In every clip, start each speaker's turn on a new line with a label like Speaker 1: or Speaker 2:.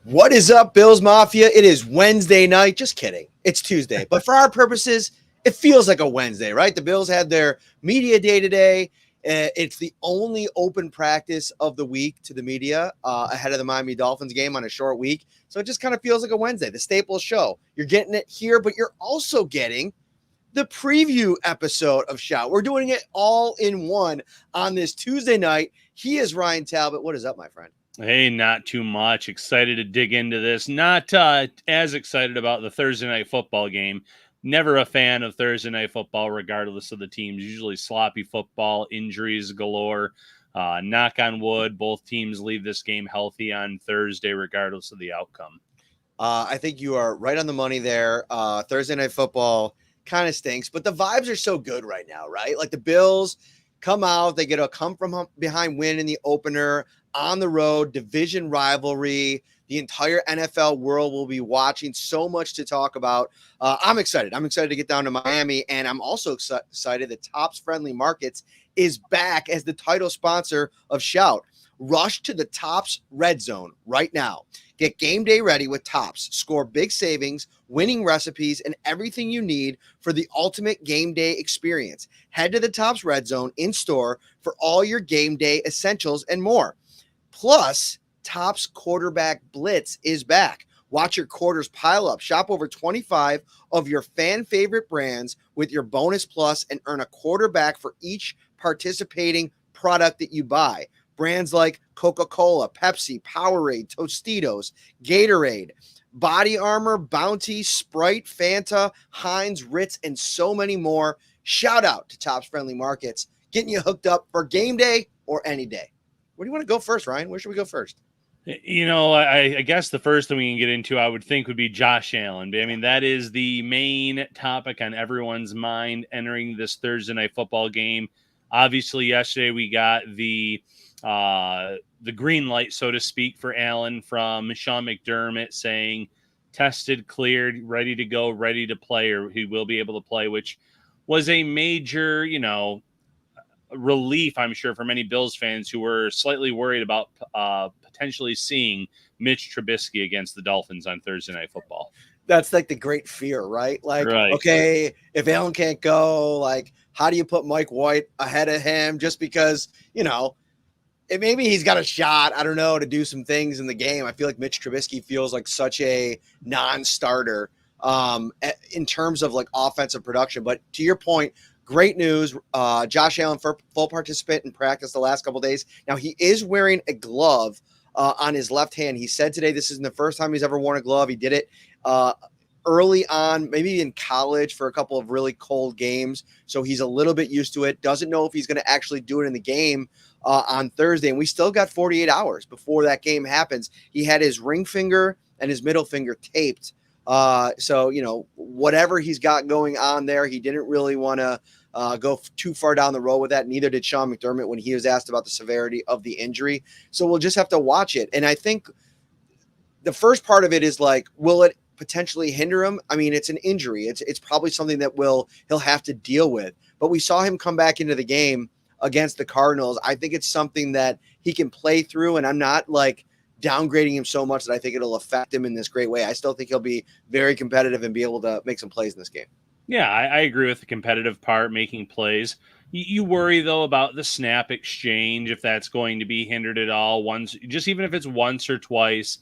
Speaker 1: What is up, Bills Mafia? It is Wednesday night. Just kidding. It's Tuesday. But for our purposes, it feels like a Wednesday, right? The Bills had their media day today. It's the only open practice of the week to the media ahead of the Miami Dolphins game on a short week. So it just kind of feels like a Wednesday, the Staples show. You're getting it here, but you're also getting the preview episode of Shout. We're doing it all in one on this Tuesday night. He is Ryan Talbot. What is up, my friend?
Speaker 2: Hey, not too much. Excited to dig into this. Not as excited about the Thursday night football game. Never a fan of Thursday night football, regardless of the teams. Usually sloppy football, injuries galore. Knock on wood, both teams leave this game healthy on Thursday, regardless of the outcome.
Speaker 1: I think you are right on the money there. Thursday night football kind of stinks, but the vibes are so good right now, right? Like the Bills come out, they get a come from behind win in the opener on the road, division rivalry. The entire NFL world will be watching. So much to talk about. I'm excited. I'm excited to get down to Miami, and I'm also excited that Tops Friendly Markets is back as the title sponsor of Shout. Rush to the Tops Red Zone right now. Get game day ready with Tops. Score big savings, winning recipes, and everything you need for the ultimate game day experience. Head to the Tops Red Zone in-store for all your game day essentials and more. Plus, Tops Quarterback Blitz is back. Watch your quarters pile up. Shop over 25 of your fan favorite brands with your bonus plus and earn a quarterback for each participating product that you buy. Brands like Coca-Cola, Pepsi, Powerade, Tostitos, Gatorade, Body Armor, Bounty, Sprite, Fanta, Heinz, Ritz, and so many more. Shout out to Tops Friendly Markets, getting you hooked up for game day or any day. Where do you want to go first, Ryan? Where should we go first?
Speaker 2: You know, I guess the first thing we can get into, I would think, would be Josh Allen. I mean, that is the main topic on everyone's mind entering this Thursday night football game. Obviously, yesterday we got the green light, so to speak, for Allen from Sean McDermott saying tested, cleared, ready to go, ready to play, or he will be able to play, which was a major, relief, I'm sure, for many Bills fans who were slightly worried about potentially seeing Mitch Trubisky against the Dolphins on Thursday Night Football.
Speaker 1: That's like the great fear, right? Like,
Speaker 2: right.
Speaker 1: Okay, if Allen can't go, like, how do you put Mike White ahead of him just because, maybe he's got a shot, I don't know, to do some things in the game. I feel like Mitch Trubisky feels like such a non-starter in terms of like offensive production. But to your point, great news. Josh Allen, full participant in practice the last couple of days. Now, he is wearing a glove on his left hand. He said today this isn't the first time he's ever worn a glove. He did it early on, maybe in college for a couple of really cold games. So he's a little bit used to it. Doesn't know if he's going to actually do it in the game on Thursday. And we still got 48 hours before that game happens. He had his ring finger and his middle finger taped. So, whatever he's got going on there, he didn't really want to go too far down the road with that. Neither did Sean McDermott when he was asked about the severity of the injury. So we'll just have to watch it. And I think the first part of it is like, will it potentially hinder him? I mean, it's an injury. It's probably something that he'll have to deal with. But we saw him come back into the game against the Cardinals. I think it's something that he can play through, and I'm not like downgrading him so much that I think it'll affect him in this great way. I still think he'll be very competitive and be able to make some plays in this game.
Speaker 2: Yeah, I agree with the competitive part, making plays. You worry, though, about the snap exchange, if that's going to be hindered at all. Just even if it's once or twice.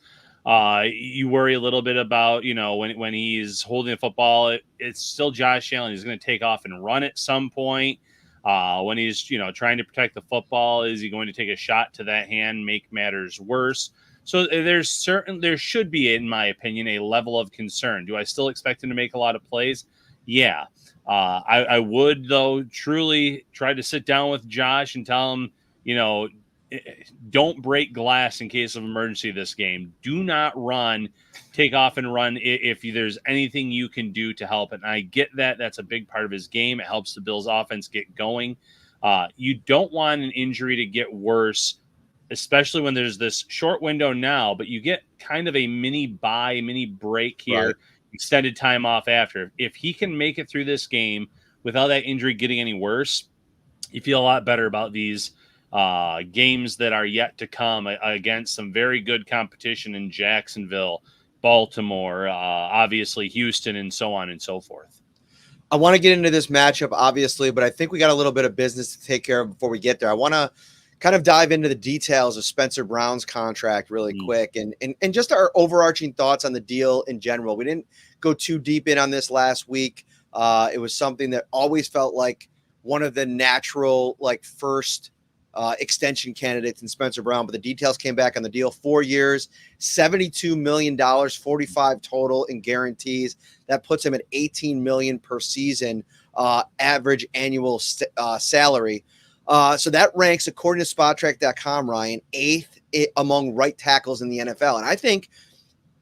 Speaker 2: You worry a little bit about, when he's holding the football, it's still Josh Allen. He's going to take off and run at some point. When he's, trying to protect the football, is he going to take a shot to that hand, make matters worse? So there should be, in my opinion, a level of concern. Do I still expect him to make a lot of plays? Yeah. I would, though, truly try to sit down with Josh and tell him, don't break glass in case of emergency this game. Do not run, take off and run if there's anything you can do to help. And I get that. That's a big part of his game. It helps the Bills offense get going. You don't want an injury to get worse, especially when there's this short window now, but you get kind of a mini break here, right. Extended time off after. If he can make it through this game without that injury getting any worse, you feel a lot better about these games that are yet to come against some very good competition in Jacksonville, Baltimore, obviously Houston, and so on and so forth.
Speaker 1: I want to get into this matchup, obviously, but I think we got a little bit of business to take care of before we get there. I want to kind of dive into the details of Spencer Brown's contract really quick and just our overarching thoughts on the deal in general. We didn't go too deep in on this last week. It was something that always felt like one of the natural, like, first extension candidates in Spencer Brown, but the details came back on the deal. 4 years, $72 million, 45 total in guarantees. That puts him at $18 million per season average annual salary. So that ranks, according to SpotTrack.com, Ryan, 8th among right tackles in the NFL. And I think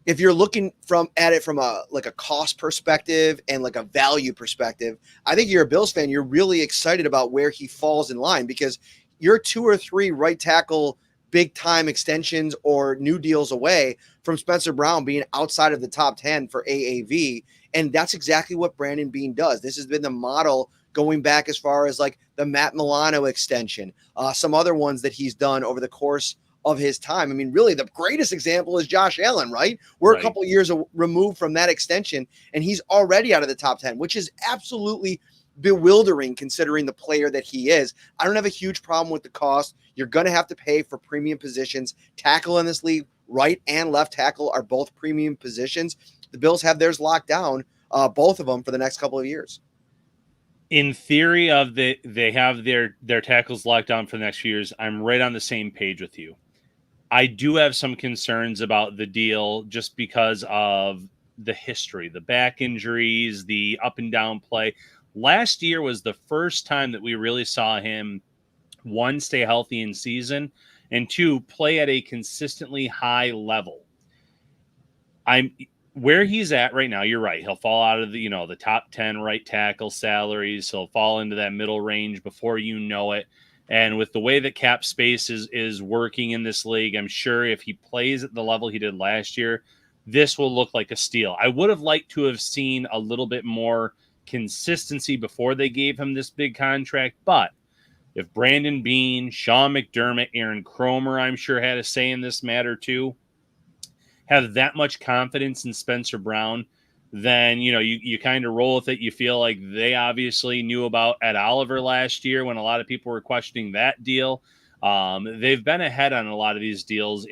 Speaker 1: if you're looking at it from a cost perspective and like a value perspective, I think you're a Bills fan. You're really excited about where he falls in line, because you're 2 or 3 right tackle big time extensions or new deals away from Spencer Brown being outside of the top 10 for AAV. And that's exactly what Brandon Beane does. This has been the model going back as far as like the Matt Milano extension, some other ones that he's done over the course of his time. I mean, really, the greatest example is Josh Allen, right? We're a couple of years removed from that extension, and he's already out of the top 10, which is absolutely bewildering considering the player that he is. I don't have a huge problem with the cost. You're going to have to pay for premium positions. Tackle in this league, right and left tackle, are both premium positions. The Bills have theirs locked down, both of them, for the next couple of years.
Speaker 2: In theory, they have their tackles locked down for the next few years. I'm right on the same page with you. I do have some concerns about the deal just because of the history, the back injuries, the up and down play. Last year was the first time that we really saw him, 1, stay healthy in season, and 2, play at a consistently high level. Where he's at right now, you're right. He'll fall out of the top 10 right tackle salaries. He'll fall into that middle range before you know it. And with the way that cap space is working in this league, I'm sure if he plays at the level he did last year, this will look like a steal. I would have liked to have seen a little bit more consistency before they gave him this big contract. But if Brandon Beane, Sean McDermott, Aaron Cromer, I'm sure, had a say in this matter too, have that much confidence in Spencer Brown, then you kind of roll with it. You feel like they obviously knew about Ed Oliver last year when a lot of people were questioning that deal. They've been ahead on a lot of these deals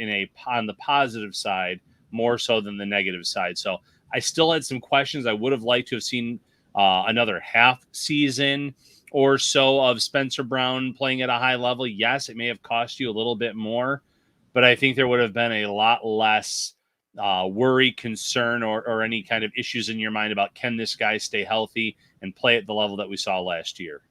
Speaker 2: on the positive side more so than the negative side. So I still had some questions. I would have liked to have seen another half season or so of Spencer Brown playing at a high level. Yes, it may have cost you a little bit more, but I think there would have been a lot less worry, concern, or any kind of issues in your mind about, can this guy stay healthy and play at the level that we saw last year?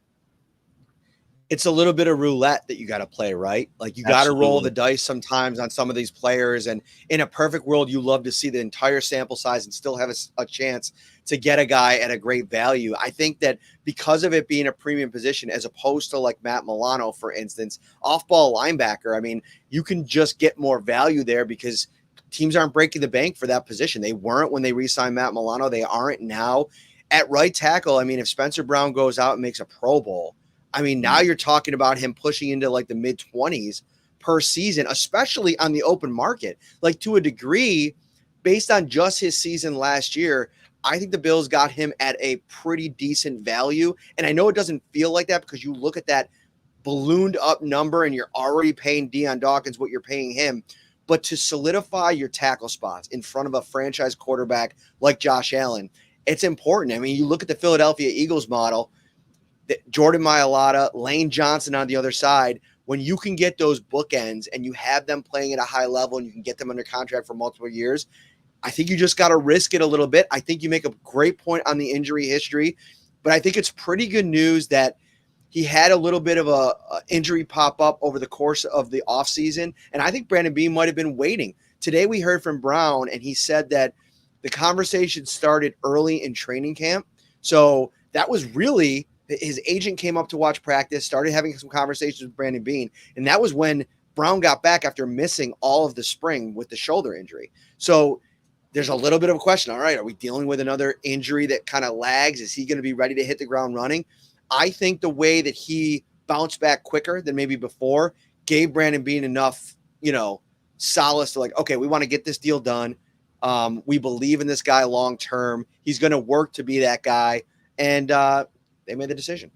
Speaker 1: It's a little bit of roulette that you got to play, right? Like, you got to roll the dice sometimes on some of these players. And in a perfect world, you love to see the entire sample size and still have a chance to get a guy at a great value. I think that because of it being a premium position, as opposed to like Matt Milano, for instance, off-ball linebacker, I mean, you can just get more value there because teams aren't breaking the bank for that position. They weren't when they re-signed Matt Milano. They aren't now. At right tackle, I mean, if Spencer Brown goes out and makes a Pro Bowl, I mean, now you're talking about him pushing into like the mid-20s per season, especially on the open market. Like, to a degree, based on just his season last year, I think the Bills got him at a pretty decent value. And I know it doesn't feel like that because you look at that ballooned up number and you're already paying Deion Dawkins what you're paying him. But to solidify your tackle spots in front of a franchise quarterback like Josh Allen, it's important. I mean, you look at the Philadelphia Eagles model, Jordan Mailata, Lane Johnson on the other side. When you can get those bookends and you have them playing at a high level and you can get them under contract for multiple years, I think you just got to risk it a little bit. I think you make a great point on the injury history, but I think it's pretty good news that he had a little bit of a injury pop up over the course of the offseason, and I think Brandon Beane might have been waiting. Today we heard from Brown, and he said that the conversation started early in training camp. So that was really – his agent came up to watch practice, started having some conversations with Brandon Beane, and that was when Brown got back after missing all of the spring with the shoulder injury. So there's a little bit of a question. All right, are we dealing with another injury that kind of lags? Is he going to be ready to hit the ground running? I think the way that he bounce back quicker than maybe before gave Brandon Beane enough, solace to like, okay, we want to get this deal done. We believe in this guy long term. He's going to work to be that guy. And they made the decision.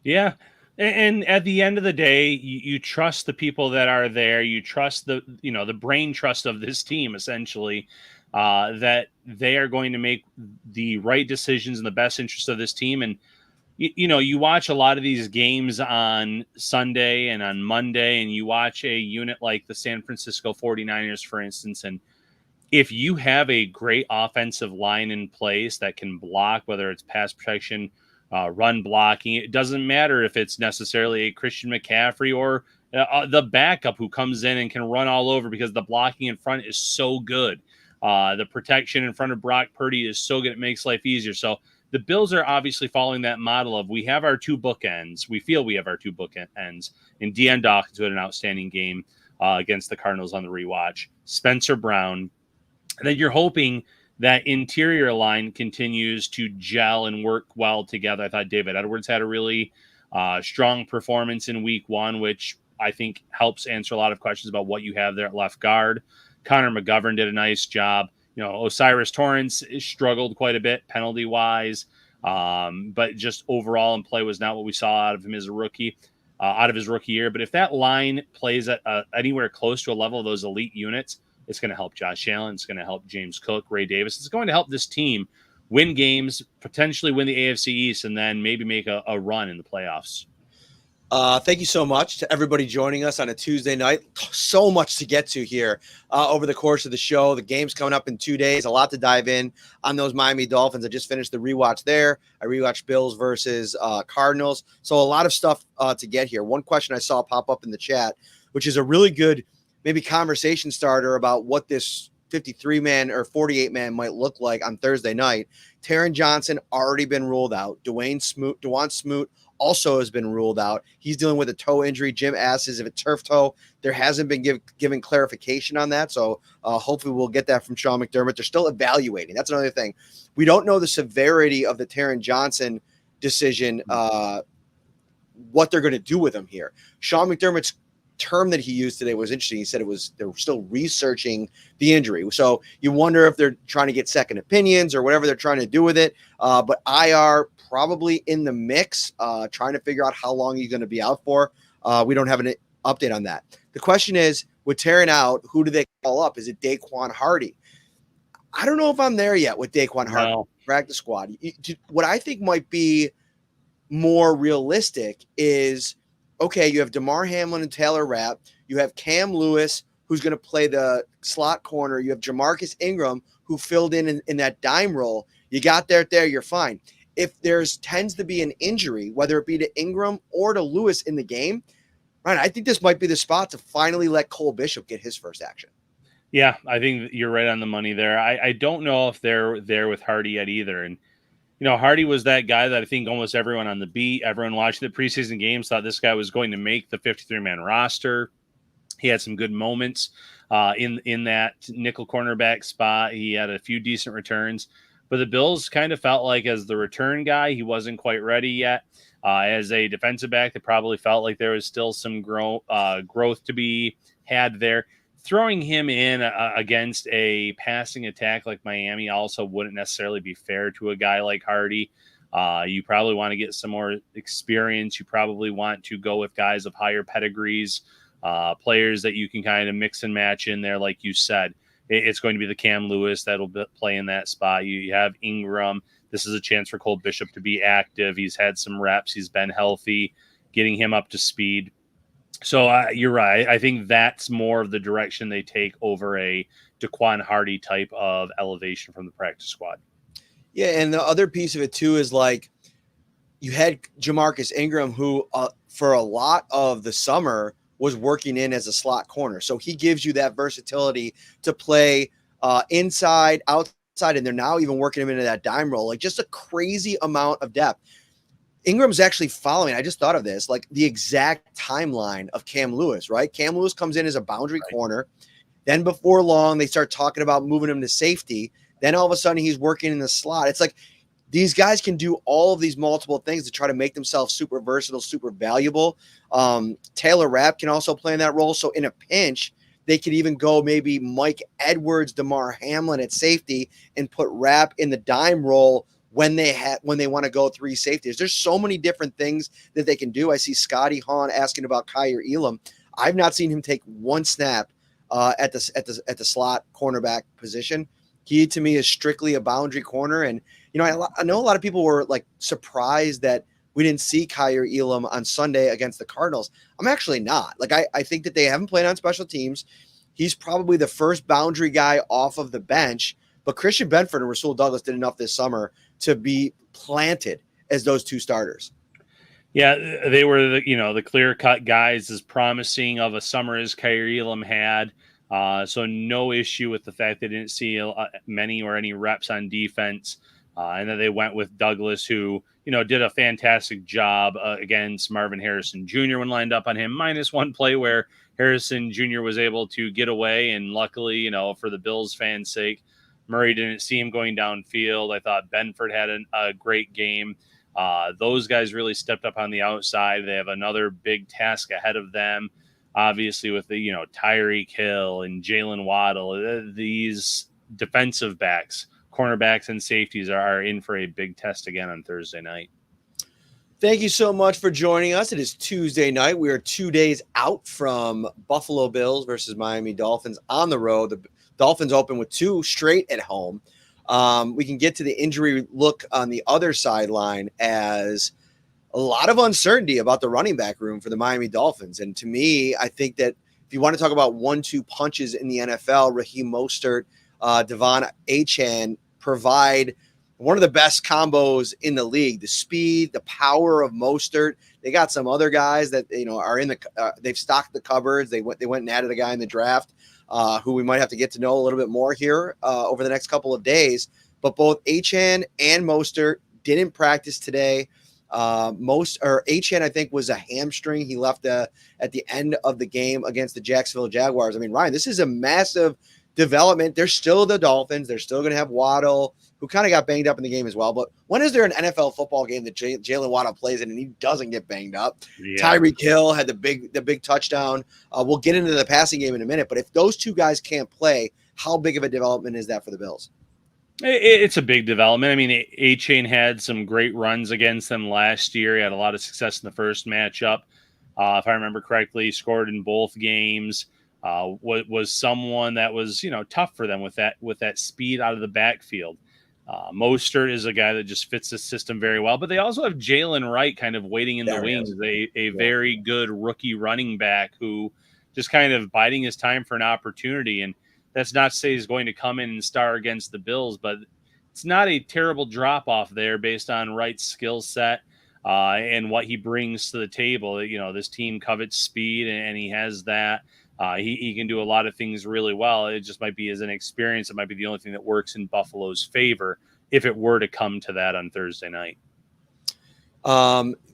Speaker 2: Yeah. And at the end of the day, you trust the people that are there. You trust the brain trust of this team, essentially, that they are going to make the right decisions in the best interest of this team. And, you watch a lot of these games on Sunday and on Monday, and you watch a unit like the San Francisco 49ers, for instance, and if you have a great offensive line in place that can block, whether it's pass protection, run blocking, it doesn't matter if it's necessarily a Christian McCaffrey or the backup who comes in and can run all over because the blocking in front is so good. The protection in front of Brock Purdy is so good, it makes life easier. So the Bills are obviously following that model of we have our two bookends. We feel we have our two bookends. And Deion Dawkins had an outstanding game against the Cardinals on the rewatch. Spencer Brown. And then you're hoping that interior line continues to gel and work well together. I thought David Edwards had a really strong performance in week one, which I think helps answer a lot of questions about what you have there at left guard. Connor McGovern did a nice job. Osiris Torrance struggled quite a bit penalty-wise, but just overall in play was not what we saw out of him as a rookie, out of his rookie year. But if that line plays at anywhere close to a level of those elite units, it's going to help Josh Allen. It's going to help James Cook, Ray Davis. It's going to help this team win games, potentially win the AFC East, and then maybe make a run in the playoffs.
Speaker 1: Thank you so much to everybody joining us on a Tuesday night. So much to get to here over the course of the show. The game's coming up in 2 days. A lot to dive in on those Miami Dolphins. I just finished the rewatch there. I rewatched Bills versus Cardinals. So a lot of stuff to get here. One question I saw pop up in the chat, which is a really good maybe conversation starter about what this 53-man or 48-man might look like on Thursday night. Taron Johnson already been ruled out. Dewan Smoot also has been ruled out. He's dealing with a toe injury. Jim asks if it's turf toe. There hasn't been given clarification on that, so hopefully we'll get that from Sean McDermott. They're still evaluating. That's another thing. We don't know the severity of the Taron Johnson decision, what they're going to do with him here. Sean McDermott's term that he used today was interesting. He said they were still researching the injury. So you wonder if they're trying to get second opinions or whatever they're trying to do with it. But IR probably in the mix, trying to figure out how long he's going to be out for. We don't have an update on that. The question is, with Taron out, who do they call up? Is it Daquan Hardy? I don't know if I'm there yet with Daquan Hardy, practice squad. What I think might be more realistic is, okay, you have DeMar Hamlin and Taylor Rapp. You have Cam Lewis, who's going to play the slot corner. You have Jamarcus Ingram, who filled in that dime role. You got there, you're fine. If there's tends to be an injury, whether it be to Ingram or to Lewis in the game, right, I think this might be the spot to finally let Cole Bishop get his first action.
Speaker 2: Yeah, I think you're right on the money there. I don't know if they're there with Hardy yet either. And Hardy was that guy that I think almost everyone on the beat, everyone watching the preseason games thought this guy was going to make the 53-man roster. He had some good moments in that nickel cornerback spot. He had a few decent returns. But the Bills kind of felt like as the return guy, he wasn't quite ready yet. As a defensive back, they probably felt like there was still some growth to be had there. Throwing him in against a passing attack like Miami also wouldn't necessarily be fair to a guy like Hardy. You probably want to get some more experience. You probably want to go with guys of higher pedigrees, players that you can kind of mix and match in there. Like you said, it's going to be the Cam Lewis that'll play in that spot. You have Ingram. This is a chance for Cole Bishop to be active. He's had some reps. He's been healthy, getting him up to speed. So you're right. I think that's more of the direction they take over a Daquan Hardy type of elevation from the practice squad.
Speaker 1: Yeah, and the other piece of it too is like you had Jamarcus Ingram, who for a lot of the summer was working in as a slot corner. So he gives you that versatility to play inside, outside, and they're now even working him into that dime role. Like just a crazy amount of depth. Ingram's actually following, I just thought of this, like the exact timeline of Cam Lewis, right? Cam Lewis comes in as a boundary corner. Then before long, they start talking about moving him to safety. Then all of a sudden he's working in the slot. It's like These guys can do all of these multiple things to try to make themselves super versatile, super valuable. Taylor Rapp can also play in that role. So in a pinch, they could even go maybe Mike Edwards, DeMar Hamlin at safety, and put Rapp in the dime role when they want to go three safeties. There's so many different things that they can do. I see Scotty Hahn asking about Kyer Elam. I've not seen him take one snap at the slot cornerback position. He to me is strictly a boundary corner, and I know a lot of people were like surprised that we didn't see Kyer Elam on Sunday against the Cardinals. I'm actually not. Like I think that they haven't played on special teams. He's probably the first boundary guy off of the bench, but Christian Benford and Rasul Douglas did enough this summer to be planted as those two starters.
Speaker 2: Yeah, they were the clear-cut guys, as promising of a summer as Kyer Elam had. So no issue with the fact they didn't see many or any reps on defense. And then they went with Douglas, who, did a fantastic job against Marvin Harrison Jr. when lined up on him, minus one play where Harrison Jr. was able to get away. And luckily, for the Bills fans' sake, Murray didn't see him going downfield. I thought Benford had a great game. Those guys really stepped up on the outside. They have another big task ahead of them, obviously, with the, Tyreek Hill and Jalen Waddle. These defensive backs, cornerbacks, and safeties are in for a big test again on Thursday night.
Speaker 1: Thank you so much for joining us. It is Tuesday night. We are 2 days out from Buffalo Bills versus Miami Dolphins on the road. The Dolphins open with 2 straight at home. We can get to the injury look on the other sideline as a lot of uncertainty about the running back room for the Miami Dolphins. And to me, I think that if you want to talk about 1-2 punches in the NFL, Raheem Mostert, Devon Achane provide one of the best combos in the league. The speed, the power of Mostert. They got some other guys that are in the. They've stocked the cupboards. They went and added a guy in the draft who we might have to get to know a little bit more here over the next couple of days. But both Achane and Mostert didn't practice today. Achane, I think, was a hamstring. He left at the end of the game against the Jacksonville Jaguars. I mean, Ryan, this is a massive development. They're still the Dolphins. They're still going to have Waddle, who kind of got banged up in the game as well. But when is there an NFL football game that Jalen Waddle plays in and he doesn't get banged up? Yeah. Tyreek Hill had the big touchdown. We'll get into the passing game in a minute. But if those two guys can't play, how big of a development is that for the Bills?
Speaker 2: It's a big development. I mean, Achane had some great runs against them last year. He had a lot of success in the first matchup. If I remember correctly, he scored in both games. Was someone that was, tough for them with that speed out of the backfield. Mostert is a guy that just fits the system very well, but they also have Jalen Wright kind of waiting in the wings, a very good rookie running back who just kind of biding his time for an opportunity. And that's not to say he's going to come in and star against the Bills, but it's not a terrible drop off there based on Wright's skill set and what he brings to the table. This team covets speed, and he has that. He can do a lot of things really well. It just might be as an experience. It might be the only thing that works in Buffalo's favor if it were to come to that on Thursday night.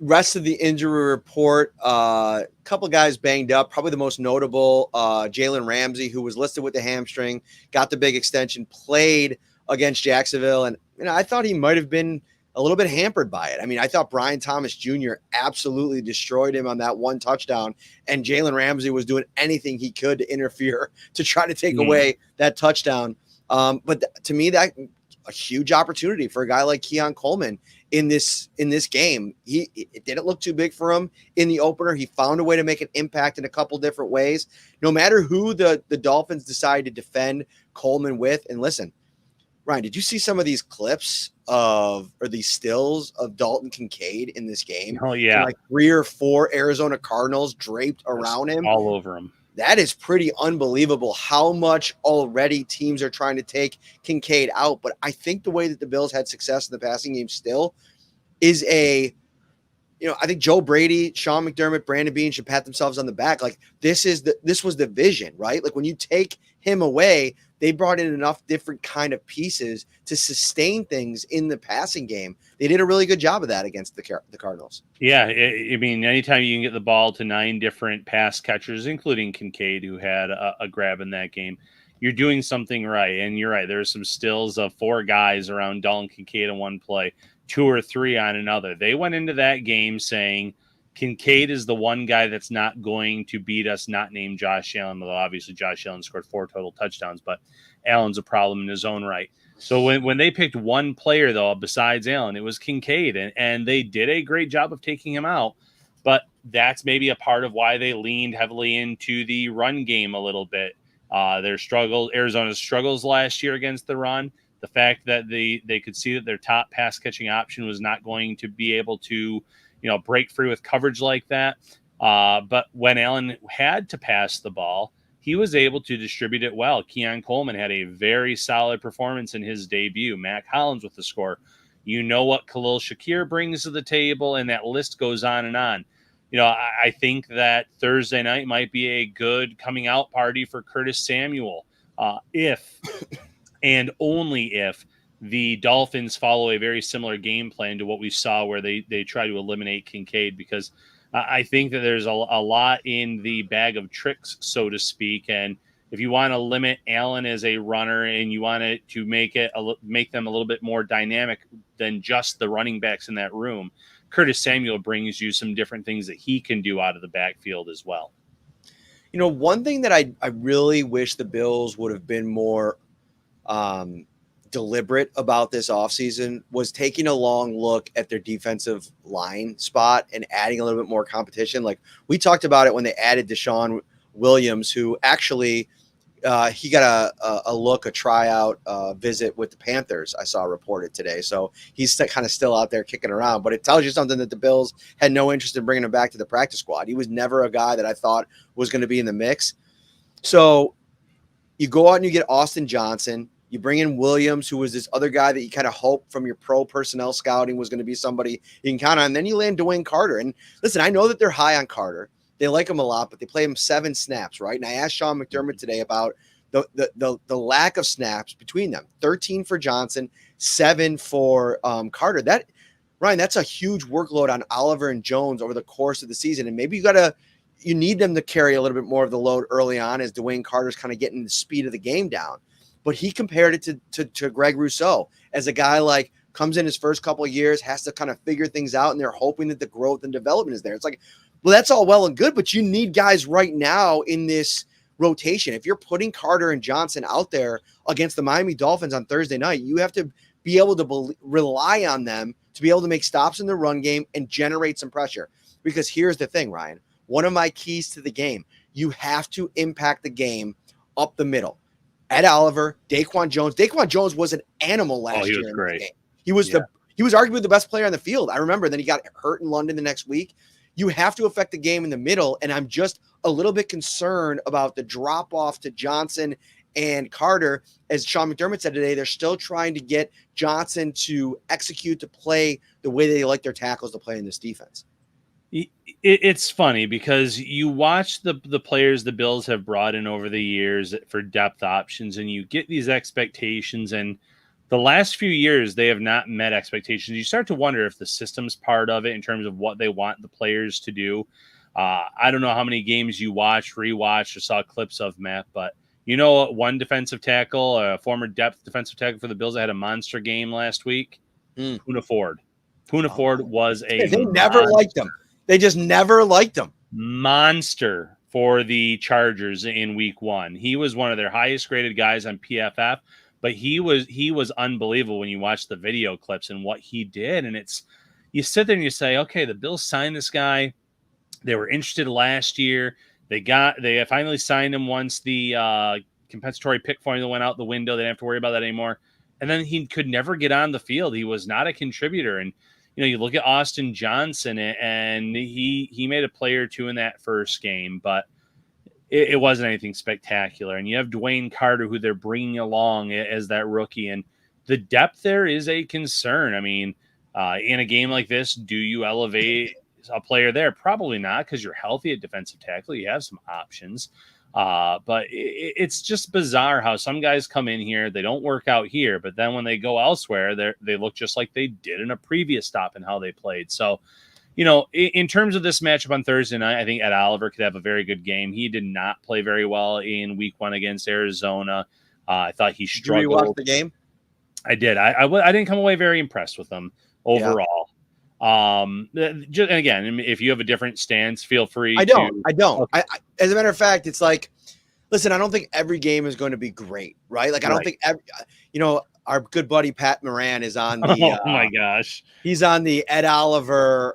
Speaker 1: Rest of the injury report, couple guys banged up. Probably the most notable, Jalen Ramsey, who was listed with the hamstring, got the big extension, played against Jacksonville. And I thought he might have been a little bit hampered by it. I mean, I thought Brian Thomas Jr. absolutely destroyed him on that one touchdown, and Jalen Ramsey was doing anything he could to interfere to try to take away that touchdown. But to me, that a huge opportunity for a guy like Keon Coleman in this game. It didn't look too big for him in the opener. He found a way to make an impact in a couple different ways. No matter who the Dolphins decide to defend Coleman with, and listen, Ryan, did you see some of these clips or these stills of Dalton Kincaid in this game?
Speaker 2: Oh, yeah.
Speaker 1: Like 3 or 4 Arizona Cardinals draped around him.
Speaker 2: All over him.
Speaker 1: That is pretty unbelievable how much already teams are trying to take Kincaid out. But I think the way that the Bills had success in the passing game still is a I think Joe Brady, Sean McDermott, Brandon Beane should pat themselves on the back. Like this was the vision, right? Like when you take him away, they brought in enough different kind of pieces to sustain things in the passing game. They did a really good job of that against the Cardinals.
Speaker 2: Yeah, I mean, anytime you can get the ball to 9 different pass catchers, including Kincaid, who had a grab in that game, you're doing something right. And you're right. There's some stills of 4 guys around Dalton Kincaid on one play, 2 or 3 on another. They went into that game saying Kincaid is the one guy that's not going to beat us, not named Josh Allen, although obviously Josh Allen scored 4 total touchdowns, but Allen's a problem in his own right. So when they picked one player, though, besides Allen, it was Kincaid, and they did a great job of taking him out. But that's maybe a part of why they leaned heavily into the run game a little bit. Arizona's struggles last year against the run, the fact that they could see that their top pass catching option was not going to be able to, break free with coverage like that. But when Allen had to pass the ball, he was able to distribute it well. Keon Coleman had a very solid performance in his debut. Mac Hollins with the score. You know what Khalil Shakir brings to the table, and that list goes on and on. I think that Thursday night might be a good coming out party for Curtis Samuel if and only if the Dolphins follow a very similar game plan to what we saw where they try to eliminate Kincaid, because I think that there's a lot in the bag of tricks, so to speak. And if you want to limit Allen as a runner and you want it to make them a little bit more dynamic than just the running backs in that room, Curtis Samuel brings you some different things that he can do out of the backfield as well.
Speaker 1: One thing that I really wish the Bills would have been more deliberate about this offseason was taking a long look at their defensive line spot and adding a little bit more competition. Like we talked about it when they added Deshaun Williams, who actually he got a tryout visit with the Panthers. I saw reported today. So he's kind of still out there kicking around, but it tells you something that the Bills had no interest in bringing him back to the practice squad. He was never a guy that I thought was going to be in the mix. So you go out and you get Austin Johnson. You bring in Williams, who was this other guy that you kind of hope from your pro personnel scouting was going to be somebody you can count on. And then you land Dwayne Carter. And listen, I know that they're high on Carter. They like him a lot, but they play him 7 snaps, right? And I asked Sean McDermott today about the lack of snaps between them. 13 for Johnson, 7 for Carter. Ryan, that's a huge workload on Oliver and Jones over the course of the season. And maybe you need them to carry a little bit more of the load early on as Dwayne Carter's kind of getting the speed of the game down. But he compared it to Greg Rousseau as a guy like comes in his first couple of years, has to kind of figure things out, and they're hoping that the growth and development is there. It's like, well, that's all well and good, but you need guys right now in this rotation. If you're putting Carter and Johnson out there against the Miami Dolphins on Thursday night, you have to be able to rely on them to be able to make stops in the run game and generate some pressure. Because here's the thing, Ryan, one of my keys to the game, you have to impact the game up the middle. Ed Oliver, Daquan Jones. Daquan Jones was an animal last year.
Speaker 2: He was great.
Speaker 1: He was he was arguably the best player on the field. I remember. Then he got hurt in London the next week. You have to affect the game in the middle, and I'm just a little bit concerned about the drop off to Johnson and Carter. As Sean McDermott said today, they're still trying to get Johnson to execute, to play the way they like their tackles to play in this defense.
Speaker 2: It's funny because you watch the players the Bills have brought in over the years for depth options, and you get these expectations, and the last few years they have not met expectations. You start to wonder if the system's part of it in terms of what they want the players to do. I don't know how many games you watched, rewatched, or saw clips of, Matt, but one defensive tackle, a former depth defensive tackle for the Bills that had a monster game last week? Poona Ford. Poona Ford was
Speaker 1: They never liked him. They just never liked him.
Speaker 2: Monster for the Chargers in week 1. He was one of their highest graded guys on PFF, but he was unbelievable when you watch the video clips and what he did. And you sit there and you say, okay, the Bills signed this guy. They were interested last year. They finally signed him once the compensatory pick formula went out the window. They didn't have to worry about that anymore. And then he could never get on the field. He was not a contributor. And you look at Austin Johnson, and he made a play or two in that first game, but it wasn't anything spectacular. And you have Dwayne Carter, who they're bringing along as that rookie, and the depth there is a concern. I mean, in a game like this, do you elevate a player there? Probably not, because you're healthy at defensive tackle. You have some options. But it's just bizarre how some guys come in here, they don't work out here, but then when they go elsewhere, they look just like they did in a previous stop and how they played. So, in terms of this matchup on Thursday night, I think Ed Oliver could have a very good game. He did not play very well in week 1 against Arizona. I thought he struggled.
Speaker 1: Did you rewatch the game?
Speaker 2: I did. I didn't come away very impressed with him overall. And again, if you have a different stance, feel free.
Speaker 1: I don't.
Speaker 2: Okay.
Speaker 1: As a matter of fact, it's like, listen, I don't think every game is going to be great, right? Like, I don't think our good buddy Pat Moran is on the.
Speaker 2: Oh my gosh,
Speaker 1: he's on the Ed Oliver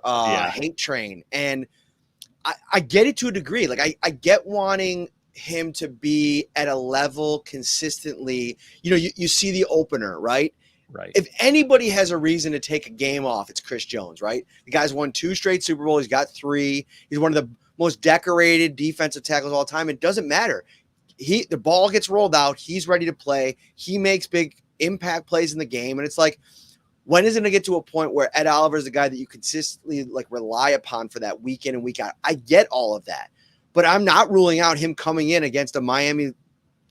Speaker 1: hate train, and I get it to a degree. Like, I get wanting him to be at a level consistently. You see the opener, right?
Speaker 2: Right.
Speaker 1: If anybody has a reason to take a game off, it's Chris Jones, right? The guy's won 2 straight Super Bowls. He's got 3. He's one of the most decorated defensive tackles of all time. It doesn't matter. The ball gets rolled out. He's ready to play. He makes big impact plays in the game. And it's like, when is it going to get to a point where Ed Oliver is the guy that you consistently rely upon for that week in and week out? I get all of that, but I'm not ruling out him coming in against a Miami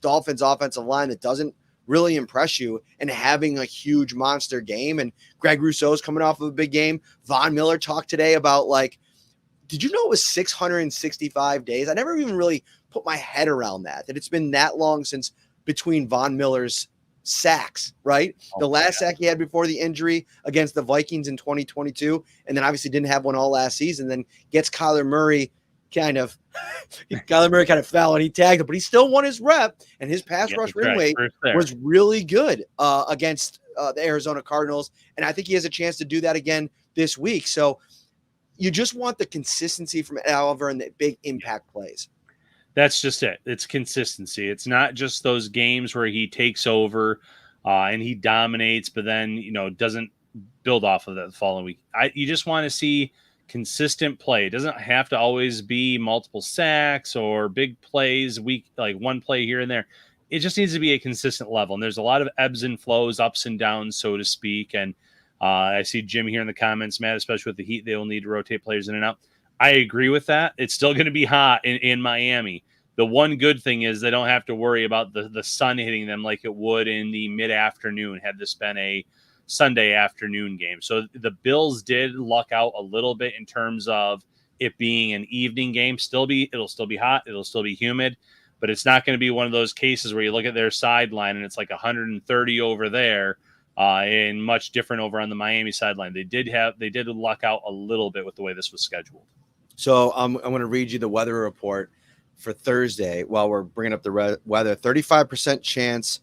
Speaker 1: Dolphins offensive line that doesn't really impress you and having a huge monster game. And Greg Rousseau's coming off of a big game. Von Miller talked today about did you know it was 665 days? I never even really put my head around that it's been that long since between Von Miller's sacks, right? The last sack he had before the injury against the Vikings in 2022. And then obviously didn't have one all last season, then gets Kyler Murray kind of fell and he tagged him, but he still won his rep, and his pass rush win rate was really good against the Arizona Cardinals. And I think he has a chance to do that again this week. So you just want the consistency from Oliver and the big impact plays.
Speaker 2: That's just it. It's consistency. It's not just those games where he takes over and he dominates, but then, doesn't build off of that the following week. You just want to see consistent play. It doesn't have to always be multiple sacks or big plays, like one play here and there. It just needs to be a consistent level. And there's a lot of ebbs and flows, ups and downs, so to speak. And I see Jim here in the comments, Matt, especially with the Heat, they will need to rotate players in and out. I agree with that. It's still going to be hot in Miami. The one good thing is they don't have to worry about the sun hitting them like it would in the mid-afternoon had this been a Sunday afternoon game. So the Bills did luck out a little bit in terms of it being an evening game. It'll still be hot. It'll still be humid, but it's not going to be one of those cases where you look at their sideline and it's like 130 over there and much different over on the Miami sideline. They did luck out a little bit with the way this was scheduled.
Speaker 1: So I'm going to read you the weather report for Thursday while we're bringing up the weather. 35% chance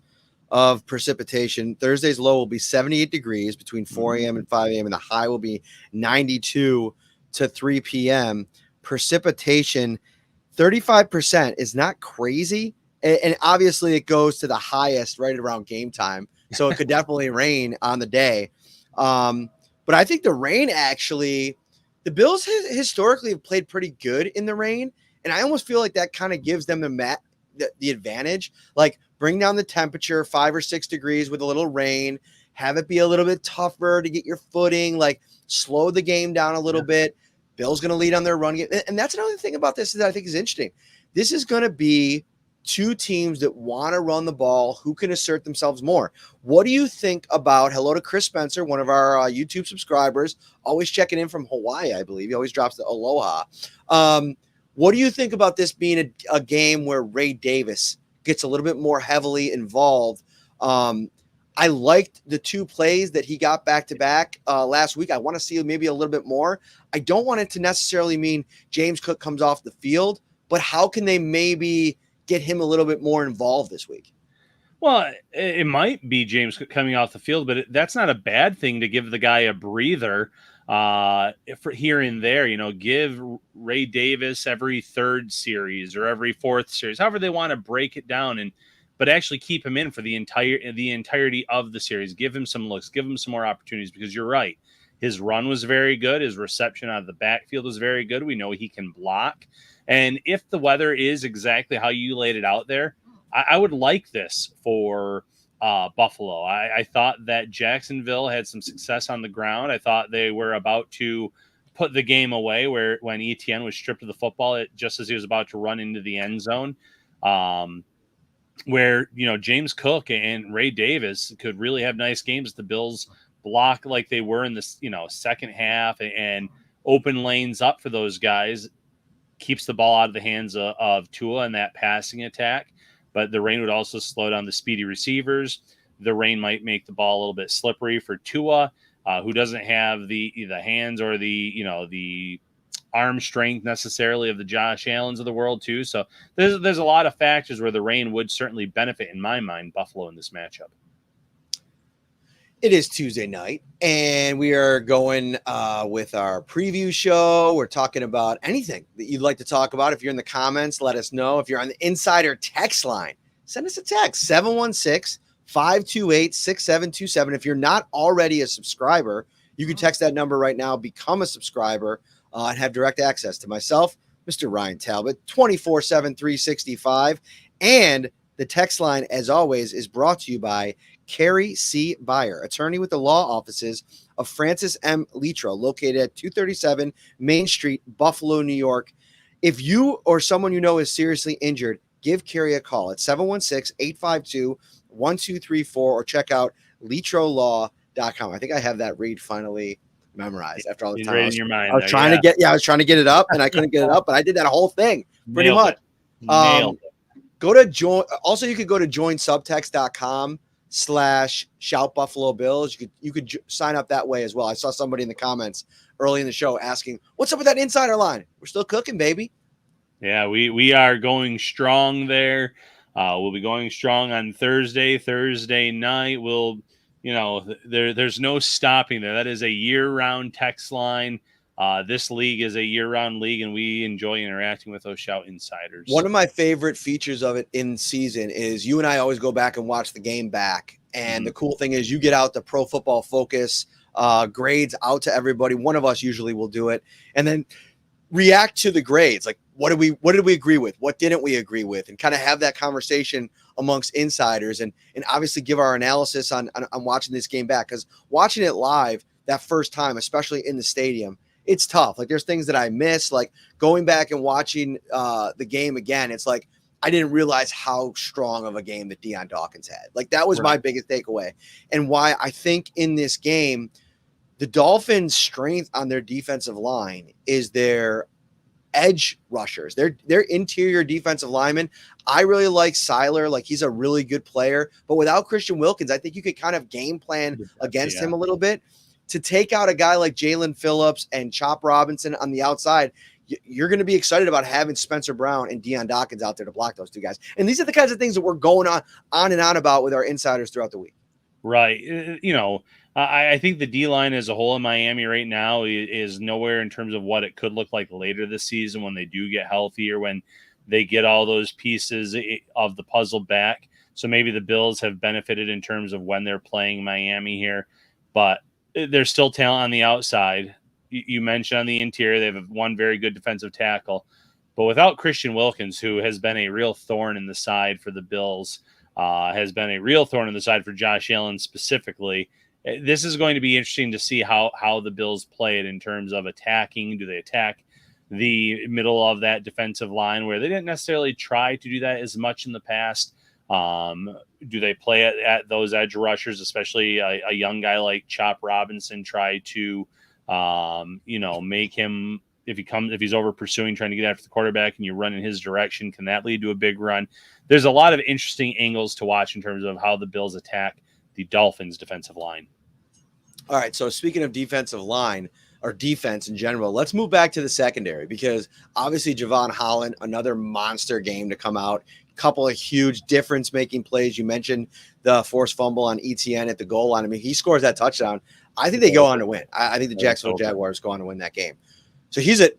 Speaker 1: of precipitation. Thursday's low will be 78 degrees between 4 a.m. and 5 a.m. and the high will be 92 to 3 p.m. Precipitation, 35% is not crazy. And obviously it goes to the highest right around game time. So it could definitely rain on the day. But I think the rain the Bills historically have played pretty good in the rain. And I almost feel like that kind of gives them the advantage. Like, bring down the temperature 5 or 6 degrees with a little rain, have it be a little bit tougher to get your footing, slow the game down a little bit. Bill's going to lead on their run game. And that's another thing about this that I think is interesting. This is going to be 2 teams that want to run the ball, who can assert themselves more. What do you think about, hello to Chris Spencer, one of our YouTube subscribers, always checking in from Hawaii, I believe. He always drops the aloha. What do you think about this being a game where Ray Davis gets a little bit more heavily involved? I liked the 2 plays that he got back-to-back last week. I want to see maybe a little bit more. I don't want it to necessarily mean James Cook comes off the field, but how can they maybe get him a little bit more involved this week?
Speaker 2: Well, it might be James Cook coming off the field, but that's not a bad thing to give the guy a breather for here and there. Give Ray Davis every 3rd series or every 4th series, however they want to break it down, but actually keep him in for the entirety of the series. Give him some looks, give him some more opportunities, because you're right. His run was very good. His reception out of the backfield was very good. We know he can block. And if the weather is exactly how you laid it out there, I would like this for Buffalo. I thought that Jacksonville had some success on the ground. I thought they were about to put the game away when Etienne was stripped of the football just as he was about to run into the end zone. Where, James Cook and Ray Davis could really have nice games. The Bills block like they were in this, second half and open lanes up for those guys, keeps the ball out of the hands of Tua in that passing attack. But the rain would also slow down the speedy receivers. The rain might make the ball a little bit slippery for Tua, who doesn't have the hands or the arm strength necessarily of the Josh Allens of the world too. So there's a lot of factors where the rain would certainly benefit, in my mind, Buffalo in this matchup.
Speaker 1: It is Tuesday night, and we are going with our preview show. We're talking about anything that you'd like to talk about. If you're in the comments, let us know. If you're on the Insider text line, send us a text, 716-528-6727. If you're not already a subscriber, you can text that number right now, become a subscriber, and have direct access to myself, Mr. Ryan Talbot, 24/7, 365. And the text line, as always, is brought to you by Carrie C. Beyer, attorney with the law offices of Francis M. Litro, located at 237 Main Street, Buffalo, New York. If you or someone you know is seriously injured, give Carrie a call at 716-852-1234 or check out litrolaw.com. I think I have that read finally memorized after all the time.
Speaker 2: In your mind,
Speaker 1: I was trying to get it up and I couldn't get it up, but I did that whole thing pretty much.
Speaker 2: Nailed it.
Speaker 1: Go to join. Also, you could go to joinsubtext.com/shout Buffalo Bills. You could sign up that way as well. I saw somebody in the comments early in the show asking, "What's up with that insider line?" We're still cooking, baby.
Speaker 2: Yeah, we are going strong there. We'll be going strong on Thursday night. We'll, there's no stopping there. That is a year-round text line. This league is a year-round league, and we enjoy interacting with those Shout Insiders.
Speaker 1: One of my favorite features of it in season is you and I always go back and watch the game back. And the cool thing is you get out the Pro Football Focus grades out to everybody. One of us usually will do it. And then react to the grades. Like, what did we agree with? What didn't we agree with? And kind of have that conversation amongst insiders and obviously give our analysis on watching this game back. Because watching it live that first time, especially in the stadium, it's tough. Like, there's things that I miss, like going back and watching the game again. It's like, I didn't realize how strong of a game that Deion Dawkins had. Like, that was my biggest takeaway, and why I think in this game, the Dolphins' strength on their defensive line is their edge rushers, their interior defensive linemen. I really like Seiler. Like, he's a really good player, but without Christian Wilkins, I think you could kind of game plan against him a little bit. To take out a guy like Jalen Phillips and Chop Robinson on the outside, you're going to be excited about having Spencer Brown and Deion Dawkins out there to block those two guys. And these are the kinds of things that we're going on and on about with our insiders throughout the week.
Speaker 2: Right. I think the D-line as a whole in Miami right now is nowhere in terms of what it could look like later this season when they do get healthy or when they get all those pieces of the puzzle back. So maybe the Bills have benefited in terms of when they're playing Miami here, but there's still talent on the outside. You mentioned on the interior, they have one very good defensive tackle, but without Christian Wilkins, who has been a real thorn in the side for the Bills, has been a real thorn in the side for Josh Allen specifically. This is going to be interesting to see how the Bills play it in terms of attacking. Do they attack the middle of that defensive line where they didn't necessarily try to do that as much in the past? Do they play at those edge rushers, especially a young guy like Chop Robinson, try to, make him, if he's over pursuing, trying to get after the quarterback and you run in his direction, can that lead to a big run? There's a lot of interesting angles to watch in terms of how the Bills attack the Dolphins defensive line.
Speaker 1: All right. So speaking of defensive line or defense in general, let's move back to the secondary, because obviously Javon Holland, another monster game to come out. Couple of huge difference-making plays. You mentioned the forced fumble on ETN at the goal line. I mean, he scores that touchdown. I think they go on to win. I think the Jacksonville Jaguars go on to win that game. So he's an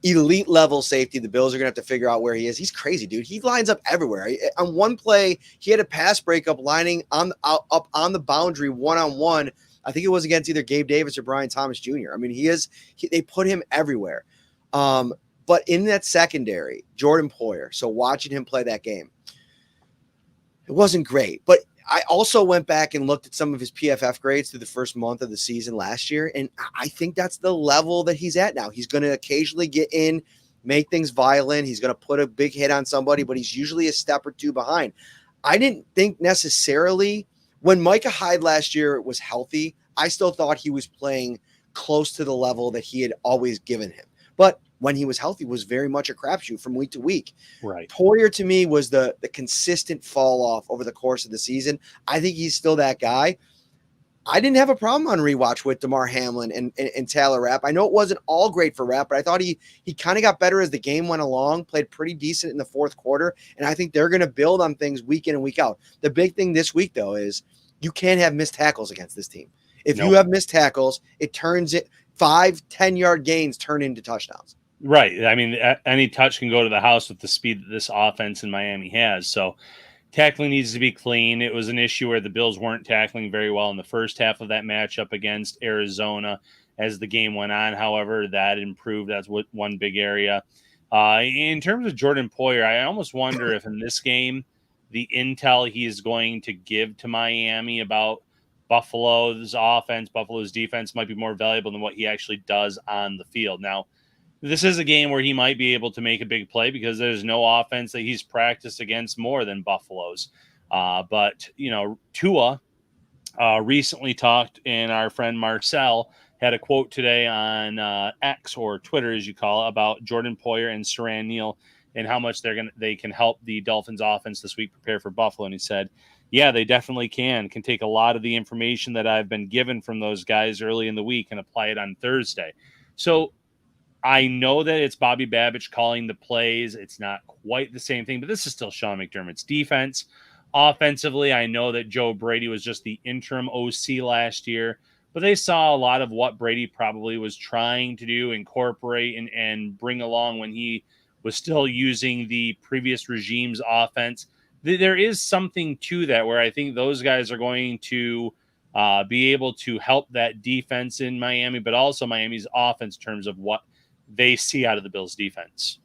Speaker 1: elite level safety. The Bills are going to have to figure out where he is. He's crazy, dude. He lines up everywhere. On one play, he had a pass breakup lining up on the boundary one-on-one. I think it was against either Gabe Davis or Brian Thomas Jr. I mean, they put him everywhere. But in that secondary, Jordan Poyer, so watching him play that game, it wasn't great. But I also went back and looked at some of his PFF grades through the first month of the season last year, and I think that's the level that he's at now. He's going to occasionally get in, make things violent. He's going to put a big hit on somebody, but he's usually a step or two behind. I didn't think necessarily when Micah Hyde last year was healthy, I still thought he was playing close to the level that he had always given him. But when he was healthy, was very much a crapshoot from week to week.
Speaker 2: Right.
Speaker 1: Poyer to me was the consistent fall off over the course of the season. I think he's still that guy. I didn't have a problem on rewatch with DeMar Hamlin and Taylor Rapp. I know it wasn't all great for Rapp, but I thought he kind of got better as the game went along, played pretty decent in the fourth quarter, and I think they're going to build on things week in and week out. The big thing this week, though, is you can't have missed tackles against this team. If you have missed tackles, it turns it 5-10-yard gains turn into touchdowns.
Speaker 2: Right. I mean, any touch can go to the house with the speed that this offense in Miami has. So tackling needs to be clean. It was an issue where the Bills weren't tackling very well in the first half of that matchup against Arizona as the game went on. However, that improved. That's one big area. In terms of Jordan Poyer, I almost wonder if in this game, the intel he is going to give to Miami about Buffalo's offense, Buffalo's defense might be more valuable than what he actually does on the field. Now, this is a game where he might be able to make a big play because there's no offense that he's practiced against more than Buffalo's. But, Tua recently talked, and our friend Marcel had a quote today on X, or Twitter as you call it, about Jordan Poyer and Saran Neal and how much they can help the Dolphins offense this week prepare for Buffalo. And he said, yeah, they definitely can take a lot of the information that I've been given from those guys early in the week and apply it on Thursday. So I know that it's Bobby Babich calling the plays. It's not quite the same thing, but this is still Sean McDermott's defense. Offensively, I know that Joe Brady was just the interim OC last year, but they saw a lot of what Brady probably was trying to do, incorporate and bring along when he was still using the previous regime's offense. There is something to that where I think those guys are going to be able to help that defense in Miami, but also Miami's offense in terms of what they see out of the Bills defense.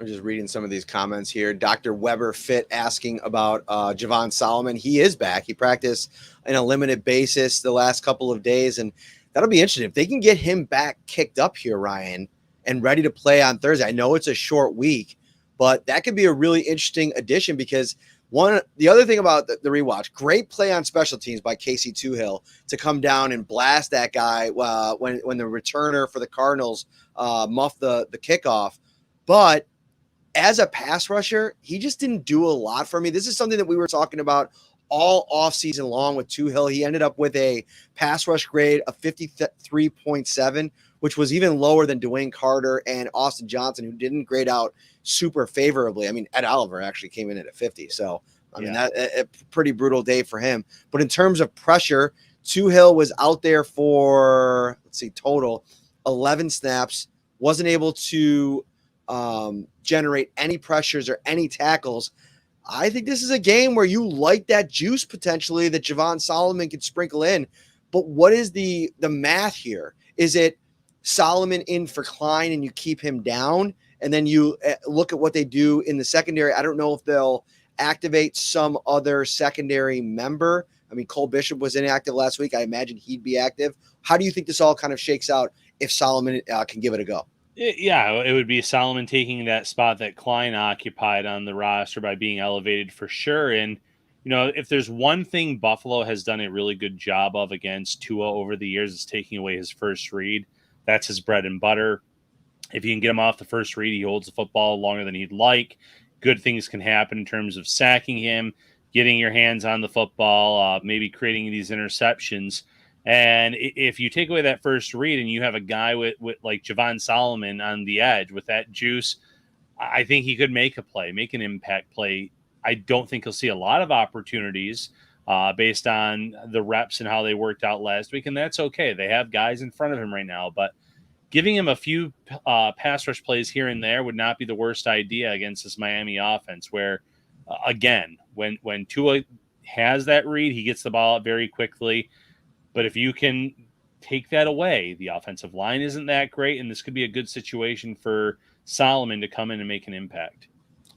Speaker 1: I'm just reading some of these comments here. Dr. Weber Fit asking about Javon Solomon. He is back. He practiced on a limited basis the last couple of days, and that'll be interesting. If they can get him back kicked up here, Ryan, and ready to play on Thursday. I know it's a short week, but that could be a really interesting addition because the other thing about the rewatch, great play on special teams by Casey Toohill to come down and blast that guy when the returner for the Cardinals muffed the kickoff. But as a pass rusher, he just didn't do a lot for me. This is something that we were talking about all offseason long with Toohill. He ended up with a pass rush grade of 53.7, which was even lower than Dwayne Carter and Austin Johnson, who didn't grade out super favorably. I mean, Ed Oliver actually came in at a 50. So, I mean, that a pretty brutal day for him. But in terms of pressure, Toohill was out there for, total 11 snaps, wasn't able to generate any pressures or any tackles. I think this is a game where you like that juice potentially that Javon Solomon could sprinkle in. But what is the math here? Is it Solomon in for Klein and you keep him down, and then you look at what they do in the secondary? I don't know if they'll activate some other secondary member. I mean, Cole Bishop was inactive last week. I imagine he'd be active. How do you think this all kind of shakes out if Solomon can give it a go?
Speaker 2: Yeah, it would be Solomon taking that spot that Klein occupied on the roster by being elevated for sure. And, if there's one thing Buffalo has done a really good job of against Tua over the years, is taking away his first read. That's his bread and butter. If you can get him off the first read, he holds the football longer than he'd like. Good things can happen in terms of sacking him, getting your hands on the football, maybe creating these interceptions. And if you take away that first read and you have a guy with like Javon Solomon on the edge with that juice, I think he could make an impact play. I don't think he'll see a lot of opportunities based on the reps and how they worked out last week. And that's okay. They have guys in front of him right now, but giving him a few pass rush plays here and there would not be the worst idea against this Miami offense where, again, when Tua has that read, he gets the ball out very quickly. But if you can take that away, the offensive line isn't that great, and this could be a good situation for Solomon to come in and make an impact.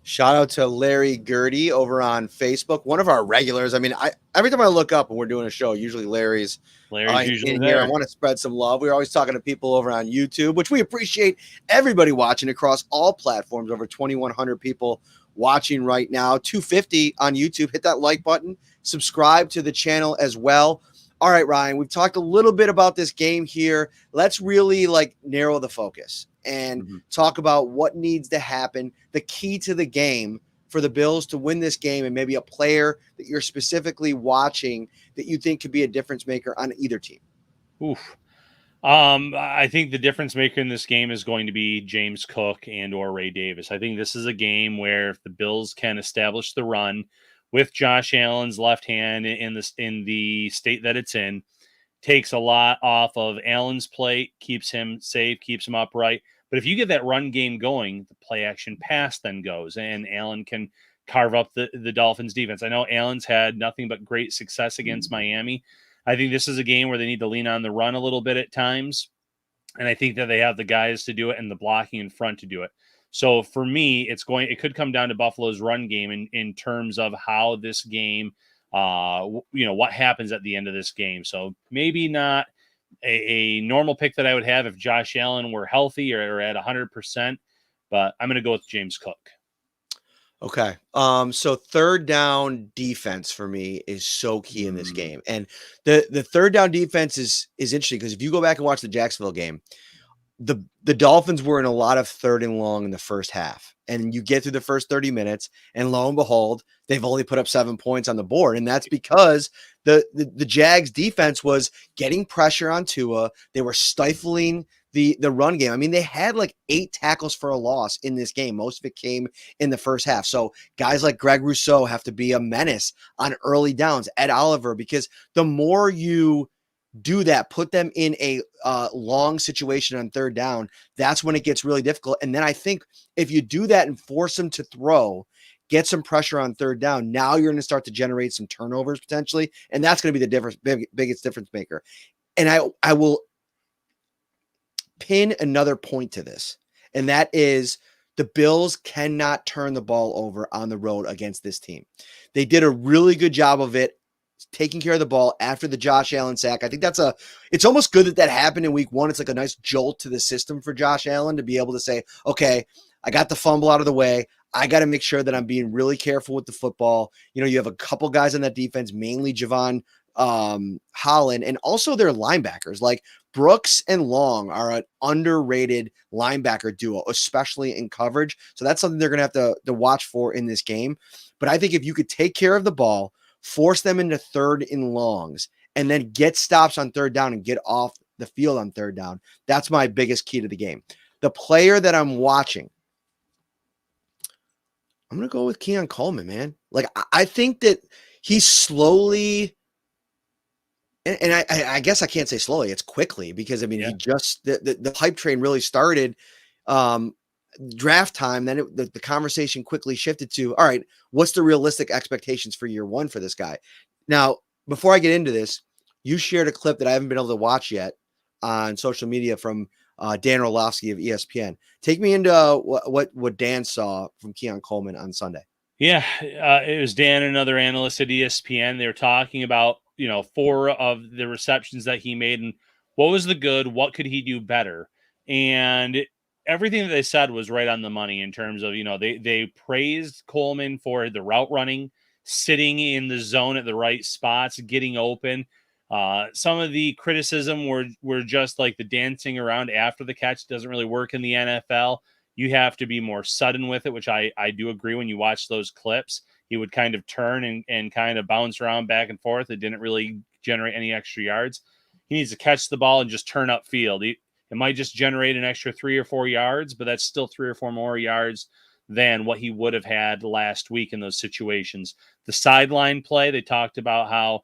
Speaker 1: Shout out to Larry Gertie over on Facebook, one of our regulars. I mean, every time I look up and we're doing a show, usually
Speaker 2: Larry's usually
Speaker 1: in here. I
Speaker 2: there.
Speaker 1: want to spread some love. We're always talking to people over on YouTube, which we appreciate everybody watching across all platforms. Over 2,100 people watching right now, 250 on YouTube. Hit that like button, subscribe to the channel as well. All right, Ryan, we've talked a little bit about this game here. Let's really narrow the focus and talk about what needs to happen, the key to the game for the Bills to win this game, and maybe a player that you're specifically watching that you think could be a difference maker on either team.
Speaker 2: Oof. I think the difference maker in this game is going to be James Cook and or Ray Davis. I think this is a game where if the Bills can establish the run with Josh Allen's left hand in the state that it's in, takes a lot off of Allen's plate, keeps him safe, keeps him upright. But if you get that run game going, the play action pass then goes, and Allen can carve up the Dolphins defense. I know Allen's had nothing but great success against Miami. I think this is a game where they need to lean on the run a little bit at times. And I think that they have the guys to do it and the blocking in front to do it. So for me, it could come down to Buffalo's run game in terms of how this game, what happens at the end of this game. So maybe not a normal pick that I would have if Josh Allen were healthy or at 100%, but I'm going to go with James Cook.
Speaker 1: Okay. So third down defense for me is so key in this game. And the third down defense is interesting because if you go back and watch the Jacksonville game, the Dolphins were in a lot of third and long in the first half. And you get through the first 30 minutes, and lo and behold, they've only put up 7 points on the board. And that's because the Jags defense was getting pressure on Tua. They were stifling the run game. I mean, they had 8 tackles for a loss in this game. Most of it came in the first half. So guys like Greg Rousseau have to be a menace on early downs. Ed Oliver, because the more you do that, put them in a long situation on third down, that's when it gets really difficult. And then I think if you do that and force them to throw, get some pressure on third down, now you're going to start to generate some turnovers potentially, and that's going to be the biggest difference maker. And I will pin another point to this, and that is the Bills cannot turn the ball over on the road against this team. They did a really good job of it, taking care of the ball after the Josh Allen sack. I think it's almost good that happened in week 1. It's like a nice jolt to the system for Josh Allen to be able to say, okay, I got the fumble out of the way. I got to make sure that I'm being really careful with the football. You have a couple guys on that defense, mainly Javon Holland, and also their linebackers. Like Brooks and Long are an underrated linebacker duo, especially in coverage. So that's something they're going to have to watch for in this game. But I think if you could take care of the ball, force them into third and longs, and then get stops on third down and get off the field on third down, that's my biggest key to the game. The player that I'm watching, I'm going to go with Keon Coleman, man. I think that he's slowly, and I guess I can't say slowly, it's quickly, because I mean, he just, the hype train really started draft time. Then the conversation quickly shifted to, all right, what's the realistic expectations for year 1 for this guy? Now, before I get into this, you shared a clip that I haven't been able to watch yet on social media from Dan Orlovsky of ESPN. Take me into what Dan saw from Keon Coleman on Sunday.
Speaker 2: Yeah, it was Dan, another analyst at ESPN. They were talking about 4 of the receptions that he made and what was the good, what could he do better, and everything that they said was right on the money in terms of they praised Coleman for the route running, sitting in the zone at the right spots, getting open. Some of the criticism were just like the dancing around after the catch doesn't really work in the NFL. You have to be more sudden with it, which I do agree. When you watch those clips, he would kind of turn and kind of bounce around back and forth. It didn't really generate any extra yards. He needs to catch the ball and just turn upfield. It might just generate an extra 3 or 4 yards, but that's still 3 or 4 more yards than what he would have had last week in those situations. The sideline play, they talked about how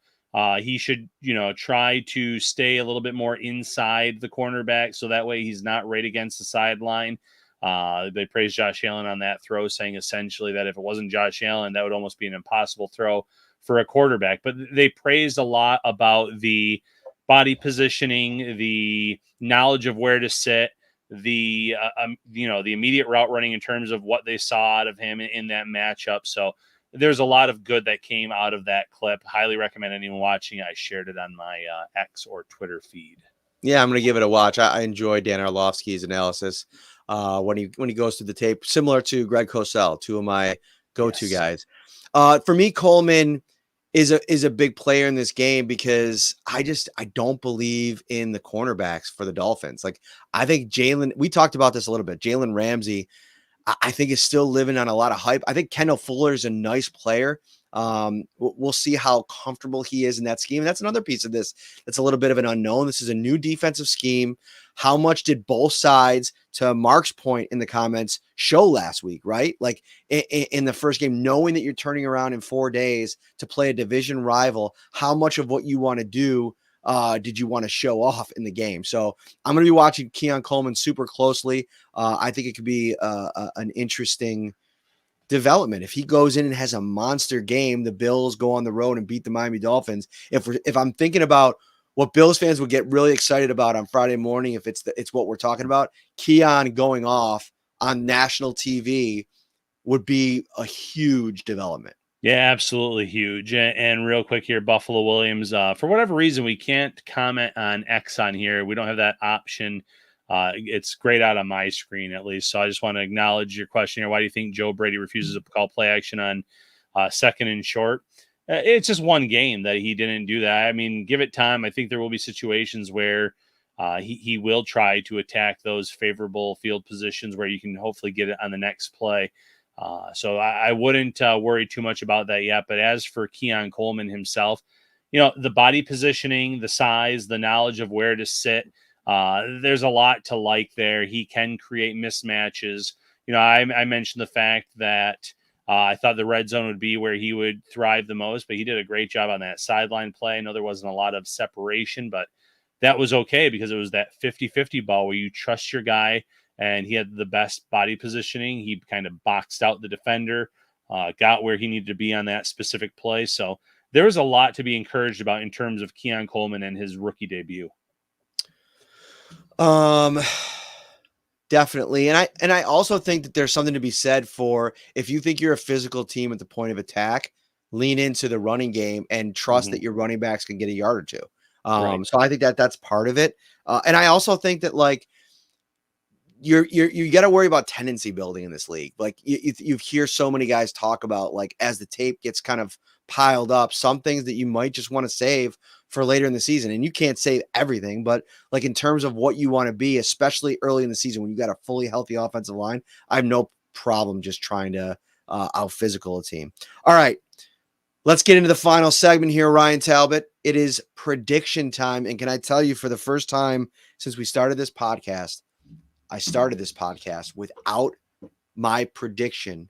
Speaker 2: he should, try to stay a little bit more inside the cornerback, so that way he's not right against the sideline. They praised Josh Allen on that throw, saying essentially that if it wasn't Josh Allen, that would almost be an impossible throw for a quarterback. But they praised a lot about the body positioning, the knowledge of where to sit, the the immediate route running in terms of what they saw out of him in that matchup. So there's a lot of good that came out of that clip. Highly recommend anyone watching. I shared it on my X or Twitter feed.
Speaker 1: Yeah, I'm going to give it a watch. I enjoy Dan Orlovsky's analysis when he goes through the tape, similar to Greg Cosell, two of my go-to guys. For me, Coleman is a big player in this game because I don't believe in the cornerbacks for the Dolphins. Like, I think we talked about this a little bit. Jalen Ramsey, I think, is still living on a lot of hype. I think Kendall Fuller is a nice player. We'll see how comfortable he is in that scheme. And that's another piece of this that's a little bit of an unknown. This is a new defensive scheme. How much did both sides, to Mark's point in the comments, show last week, right? Like in the first game, knowing that you're turning around in 4 days to play a division rival, how much of what you want to do did you want to show off in the game? So I'm going to be watching Keon Coleman super closely. I think it could be an interesting development. If he goes in and has a monster game, the Bills go on the road and beat the Miami Dolphins. If I'm thinking about what Bills fans would get really excited about on Friday morning, if it's what we're talking about, Keon going off on national TV would be a huge development.
Speaker 2: Yeah, absolutely huge. And real quick here, Buffalo Williams, for whatever reason, we can't comment on X on here. We don't have that option. It's grayed out on my screen, at least. So I just want to acknowledge your question here. Why do you think Joe Brady refuses to call play action on second and short? It's just one game that he didn't do that. I mean, give it time. I think there will be situations where he will try to attack those favorable field positions where you can hopefully get it on the next play. So I wouldn't worry too much about that yet. But as for Keon Coleman himself, the body positioning, the size, the knowledge of where to sit, there's a lot to like there. He can create mismatches. I mentioned the fact that I thought the red zone would be where he would thrive the most, but he did a great job on that sideline play. I know there wasn't a lot of separation, but that was okay because it was that 50-50 ball where you trust your guy, and he had the best body positioning. He kind of boxed out the defender, got where he needed to be on that specific play. So there was a lot to be encouraged about in terms of Keon Coleman and his rookie debut.
Speaker 1: Definitely. And I also think that there's something to be said for, if you think you're a physical team at the point of attack, lean into the running game and trust that your running backs can get a yard or two.
Speaker 2: Right.
Speaker 1: So I think that's part of it. And I also think that, like, you got to worry about tendency building in this league. Like, you hear so many guys talk about, like, as the tape gets kind of piled up, some things that you might just want to save for later in the season. And you can't save everything, but, like, in terms of what you want to be, especially early in the season when you got a fully healthy offensive line, I have no problem just trying to out physical a team. All right, let's get into the final segment here, Ryan Talbot. It is prediction time. And can I tell you, for the first time since we started this podcast, I started this podcast without my prediction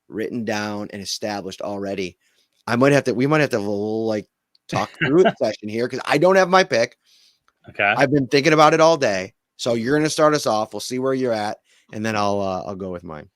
Speaker 1: written down and established already. We might have to like talk through a session here because I don't have my pick.
Speaker 2: Okay.
Speaker 1: I've been thinking about it all day. So you're going to start us off. We'll see where you're at, and then I'll go with mine.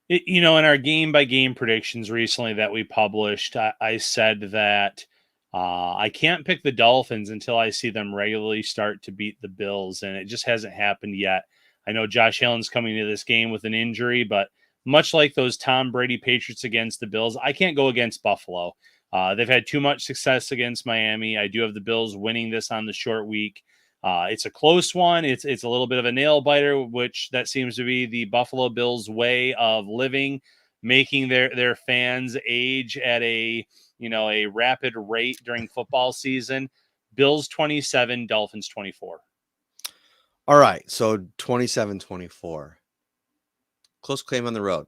Speaker 2: In our game by game predictions recently that we published, I said that I can't pick the Dolphins until I see them regularly start to beat the Bills, and it just hasn't happened yet. I know Josh Allen's coming to this game with an injury, but much like those Tom Brady Patriots against the Bills, I can't go against Buffalo. They've had too much success against Miami. I do have the Bills winning this on the short week. It's a close one. It's a little bit of a nail biter, which that seems to be the Buffalo Bills way of living, making their fans age at a rapid rate during football season. Bills 27, Dolphins 24.
Speaker 1: All right, so 27-24. Close claim on the road.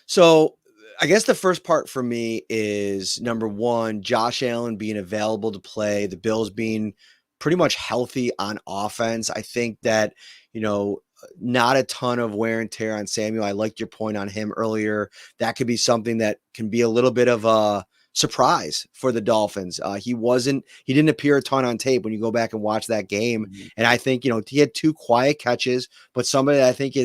Speaker 1: So I guess the first part for me is, number one, Josh Allen being available to play, the Bills being pretty much healthy on offense. I think that, not a ton of wear and tear on Samuel. I liked your point on him earlier. That could be something that can be a little bit of a surprise for the Dolphins. He didn't appear a ton on tape when you go back and watch that game.
Speaker 2: Mm-hmm.
Speaker 1: And I think, he had 2 quiet catches, but somebody that I think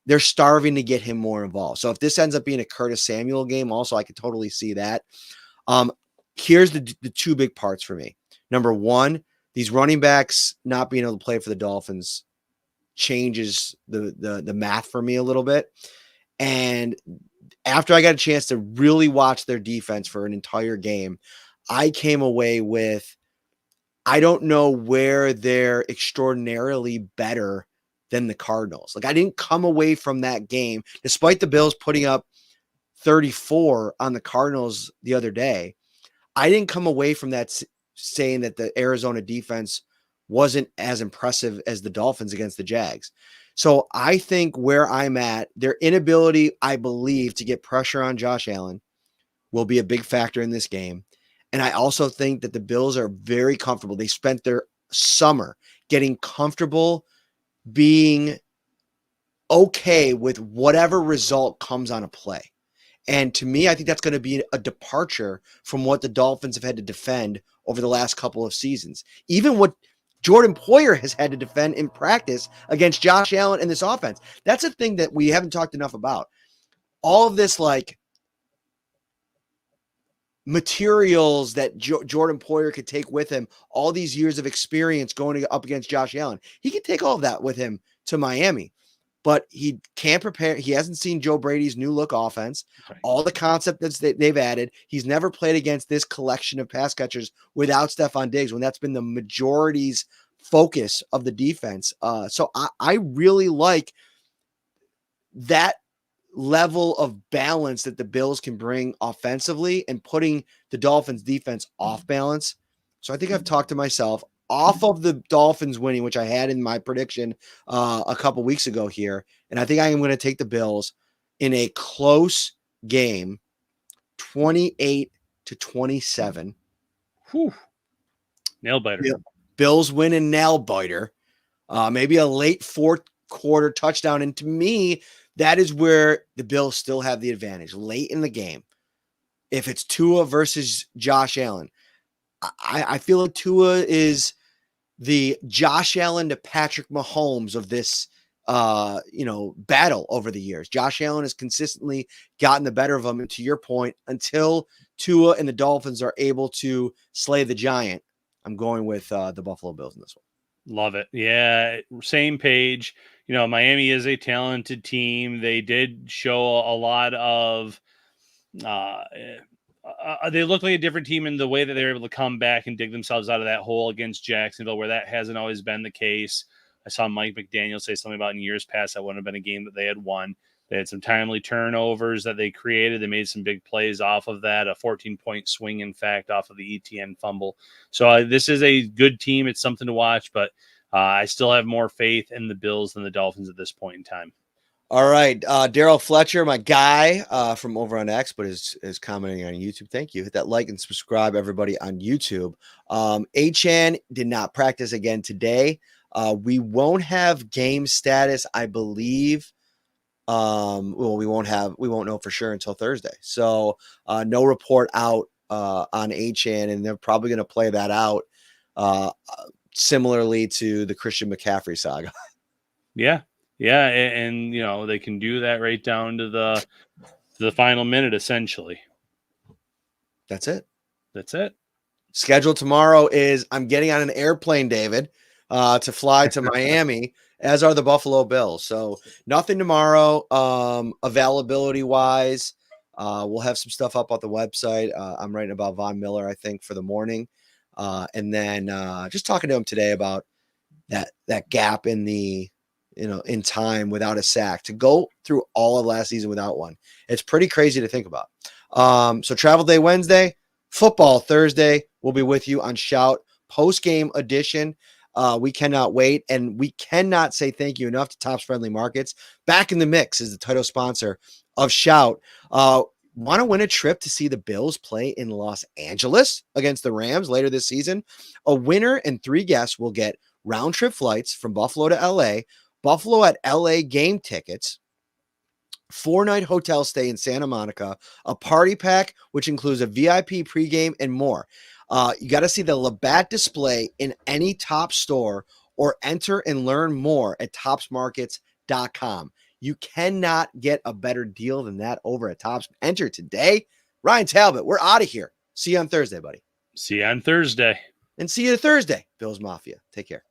Speaker 1: they're starving to get him more involved. So if this ends up being a Curtis Samuel game, also, I could totally see that. Here's the 2 big parts for me. Number one, these running backs not being able to play for the Dolphins changes the math for me a little bit. And after I got a chance to really watch their defense for an entire game, I came away with, I don't know where they're extraordinarily better than the Cardinals. Like, I didn't come away from that game, despite the Bills putting up 34 on the Cardinals the other day. I didn't come away from that saying that the Arizona defense wasn't as impressive as the Dolphins against the Jags. So I think where I'm at, their inability, I believe, to get pressure on Josh Allen will be a big factor in this game. And I also think that the Bills are very comfortable. They spent their summer getting comfortable being okay with whatever result comes on a play. And to me, I think that's going to be a departure from what the Dolphins have had to defend over the last couple of seasons. Even what Jordan Poyer has had to defend in practice against Josh Allen and this offense. That's a thing that we haven't talked enough about. All of this, like, materials that Jordan Poyer could take with him, all these years of experience going up against Josh Allen. He could take all of that with him to Miami. But he can't prepare. He hasn't seen Joe Brady's new look offense, right, all the concepts that they've added. He's never played against this collection of pass catchers without Stephon Diggs, when that's been the majority's focus of the defense. So I really like that level of balance that the Bills can bring offensively and putting the Dolphins defense off balance. So I think I've talked to myself off of the Dolphins winning, which I had in my prediction a couple weeks ago here. And I think I am going to take the Bills in a close game, 28-27.
Speaker 2: Whew. Nail biter.
Speaker 1: Bills win and nail biter. Maybe a late fourth quarter touchdown. And to me, that is where the Bills still have the advantage late in the game. If it's Tua versus Josh Allen, I feel like Tua is the Josh Allen to Patrick Mahomes of this, battle over the years. Josh Allen has consistently gotten the better of him. And to your point, until Tua and the Dolphins are able to slay the giant, I'm going with the Buffalo Bills in this one.
Speaker 2: Love it. Yeah, same page. Miami is a talented team. They did show a lot of they look like a different team in the way that they're able to come back and dig themselves out of that hole against Jacksonville, where that hasn't always been the case. I saw Mike McDaniel say something about in years past that wouldn't have been a game that they had won. They had some timely turnovers that they created. They made some big plays off of that, a 14-point swing, in fact, off of the ETN fumble. So this is a good team. It's something to watch, but I still have more faith in the Bills than the Dolphins at this point in time.
Speaker 1: All right. Daryl Fletcher, my guy from over on X, but is commenting on YouTube. Thank you. Hit that like and subscribe, everybody, on YouTube. Achan did not practice again today. We won't have game status, I believe. We won't know for sure until Thursday. So no report out on Achan, and they're probably going to play that out similarly to the Christian McCaffrey saga.
Speaker 2: Yeah. Yeah, and they can do that right down to the final minute, essentially.
Speaker 1: That's it. Schedule tomorrow is I'm getting on an airplane, David, to fly to Miami, as are the Buffalo Bills. So nothing tomorrow. Availability wise, we'll have some stuff up on the website. I'm writing about Von Miller, I think, for the morning, and then just talking to him today about that gap in the. In time without a sack, to go through all of last season without one. It's pretty crazy to think about. So travel day Wednesday, football Thursday. We'll be with you on Shout post-game edition. We cannot wait, and we cannot say thank you enough to Tops Friendly Markets. Back in the Mix is the title sponsor of Shout. Want to win a trip to see the Bills play in Los Angeles against the Rams later this season? A winner and 3 guests will get round-trip flights from Buffalo to LA, Buffalo at LA game tickets, 4-night hotel stay in Santa Monica, a party pack, which includes a VIP pregame and more. You got to see the Labatt display in any Tops store or enter and learn more at topsmarkets.com. You cannot get a better deal than that over at Tops. Enter today. Ryan Talbot, we're out of here. See you on Thursday, buddy.
Speaker 2: See you on Thursday.
Speaker 1: And see you Thursday, Bills Mafia. Take care.